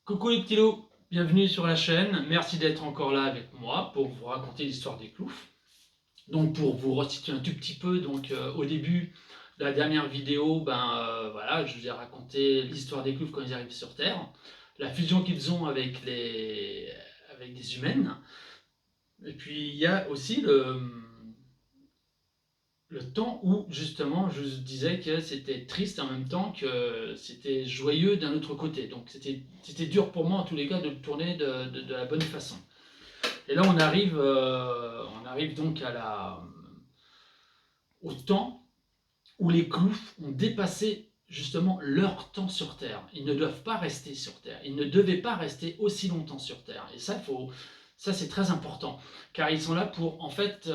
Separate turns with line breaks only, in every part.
Coucou les petits loups, bienvenue sur la chaîne, merci d'être encore là avec moi pour vous raconter l'histoire des Cloufs. Donc pour vous resituer un tout petit peu, au début de la dernière vidéo, voilà, je vous ai raconté l'histoire des Cloufs quand ils arrivent sur Terre, la fusion qu'ils ont avec des humaines, et puis il y a aussi le temps où justement je disais que c'était triste en même temps que c'était joyeux d'un autre côté. Donc c'était dur pour moi en tous les cas de le tourner de la bonne façon. Et là on arrive donc au temps où les Cloufs ont dépassé justement leur temps sur Terre. Ils ne doivent pas rester sur Terre. Ils ne devaient pas rester aussi longtemps sur Terre. Et ça c'est très important, car ils sont là pour en fait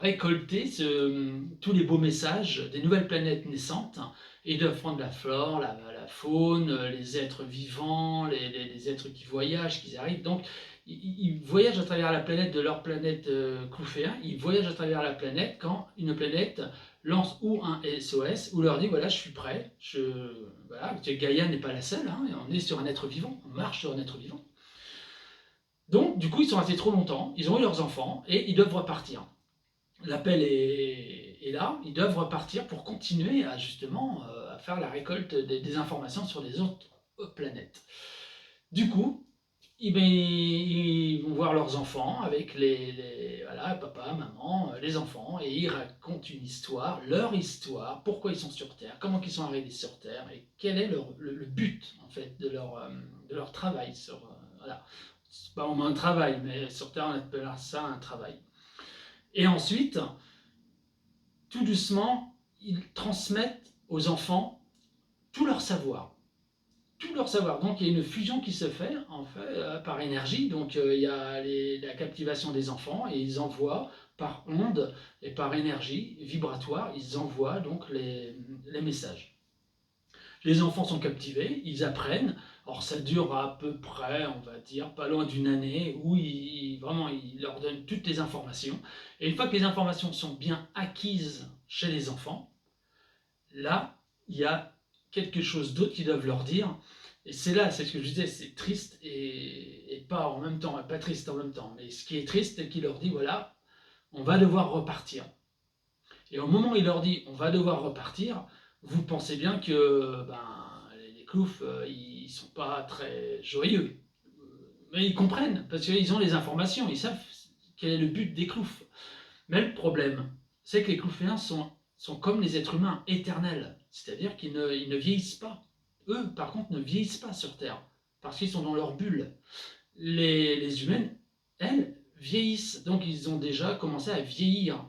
récolter tous les beaux messages des nouvelles planètes naissantes. Et ils doivent prendre la flore, la faune, les êtres vivants, les êtres qui voyagent, qui arrivent. Donc ils voyagent à travers la planète de leur planète Clouféen. Ils voyagent à travers la planète quand une planète lance ou un SOS ou leur dit voilà je suis prêt, voilà, Gaïa n'est pas la seule, hein, on est sur un être vivant, on marche sur un être vivant. Donc du coup ils sont restés trop longtemps, ils ont eu leurs enfants et ils doivent repartir. L'appel est là, ils doivent repartir pour continuer à justement à faire la récolte des informations sur les autres planètes. Du coup, ils vont voir leurs enfants avec voilà, papa, maman, les enfants, et ils racontent une histoire, leur histoire, pourquoi ils sont sur Terre, comment ils sont arrivés sur Terre, et quel est le but en fait de leur travail. Voilà. C'est pas vraiment un travail, mais sur Terre on appelle ça un travail. Et ensuite, tout doucement, ils transmettent aux enfants tout leur savoir. Tout leur savoir. Donc il y a une fusion qui se fait, en fait par énergie. Donc il y a la captivation des enfants et ils envoient par onde et par énergie vibratoire, ils envoient donc les messages. Les enfants sont captivés, ils apprennent. Alors ça dure à peu près, on va dire, pas loin d'une année où vraiment ils leur donnent toutes les informations. Et une fois que les informations sont bien acquises chez les enfants, là il y a quelque chose d'autre qu'ils doivent leur dire. Et c'est là, c'est ce que je disais, c'est triste et pas en même temps, pas triste en même temps. Mais ce qui est triste, c'est qu'il leur dit voilà, on va devoir repartir. Et au moment où il leur dit on va devoir repartir, vous pensez bien que les Cloufs, ils sont pas très joyeux. Mais ils comprennent, parce qu'ils ont les informations, ils savent quel est le but des Cloufs. Mais le problème, c'est que les Clouféens sont comme les êtres humains, éternels. C'est-à-dire qu'ils ne vieillissent pas. Eux, par contre, ne vieillissent pas sur Terre, parce qu'ils sont dans leur bulle. Les humaines, elles, vieillissent. Donc ils ont déjà commencé à vieillir.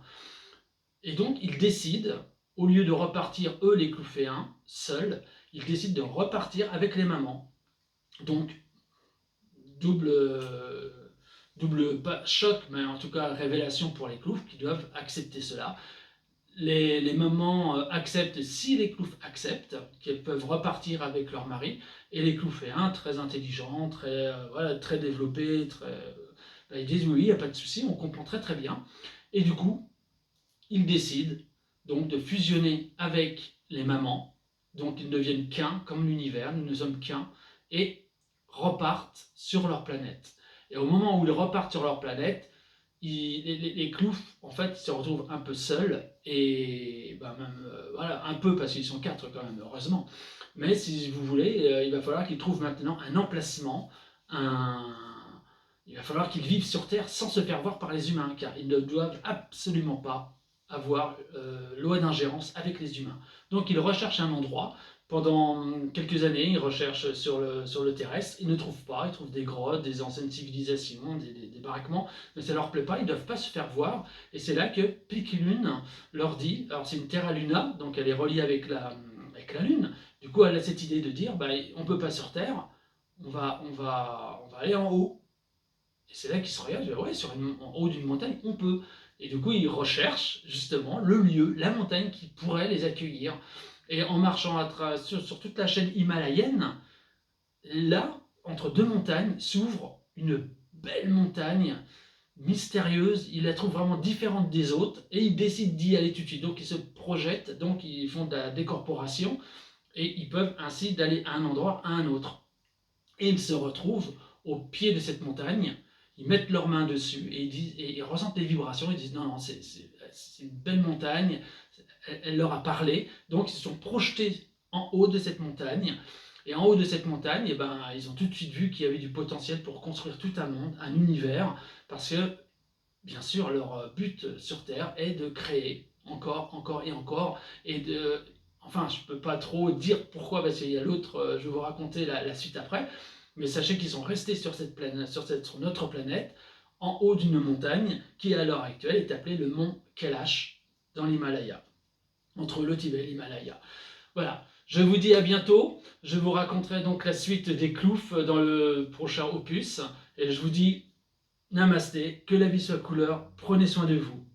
Et donc ils décident, au lieu de repartir, eux les Clouféens, seuls, ils décident de repartir avec les mamans. Donc, double, double choc, mais en tout cas révélation pour les Cloufs qui doivent accepter cela. Les mamans acceptent, si les Cloufs acceptent, qu'elles peuvent repartir avec leur mari, et les Clouféens, très intelligents, voilà, très développés, ils disent oui, il n'y a pas de souci, on comprend très très bien. Et du coup, ils décident donc de fusionner avec les mamans, donc ils ne deviennent qu'un, comme l'univers, nous ne sommes qu'un, et repartent sur leur planète. Et au moment où ils repartent sur leur planète, les Cloufs, en fait, se retrouvent un peu seuls, et même, voilà, un peu parce qu'ils sont quatre quand même, heureusement. Mais si vous voulez, il va falloir qu'ils trouvent maintenant un emplacement, il va falloir qu'ils vivent sur Terre sans se faire voir par les humains, car ils ne doivent absolument pas avoir loi d'ingérence avec les humains. Donc ils recherchent un endroit. Pendant quelques années, ils recherchent sur le terrestre, ils ne trouvent pas, ils trouvent des grottes, des anciennes civilisations, des baraquements, mais ça leur plaît pas, ils ne doivent pas se faire voir, et c'est là que Pic-Lune leur dit, alors c'est une Terra Luna, donc elle est reliée avec la Lune, du coup elle a cette idée de dire, on ne peut pas sur Terre, on va aller en haut. Et c'est là qu'ils se regardent, ouais, en haut d'une montagne, on peut. Et du coup, ils recherchent justement le lieu, la montagne qui pourrait les accueillir. Et en marchant sur toute la chaîne himalayenne, là, entre deux montagnes, s'ouvre une belle montagne mystérieuse. Ils la trouvent vraiment différente des autres et ils décident d'y aller tout de suite. Donc ils se projettent, donc ils font de la décorporation et ils peuvent ainsi d'aller à un endroit à un autre. Et ils se retrouvent au pied de cette montagne, ils mettent leurs mains dessus et ils ressentent les vibrations, ils disent non, non, c'est une belle montagne, elle leur a parlé, donc ils se sont projetés en haut de cette montagne. Et en haut de cette montagne, eh ben, ils ont tout de suite vu qu'il y avait du potentiel pour construire tout un monde, un univers, parce que, bien sûr, leur but sur Terre est de créer encore, encore et encore, et de... Enfin, je ne peux pas trop dire pourquoi, parce qu'il y a l'autre, je vais vous raconter la suite après, mais sachez qu'ils sont restés sur cette planète, sur notre planète, en haut d'une montagne qui, à l'heure actuelle, est appelée le mont Kailash, dans l'Himalaya, entre le Tibet et l'Himalaya. Voilà, je vous dis à bientôt. Je vous raconterai donc la suite des Klouf dans le prochain opus. Et je vous dis namasté, que la vie soit couleur, prenez soin de vous.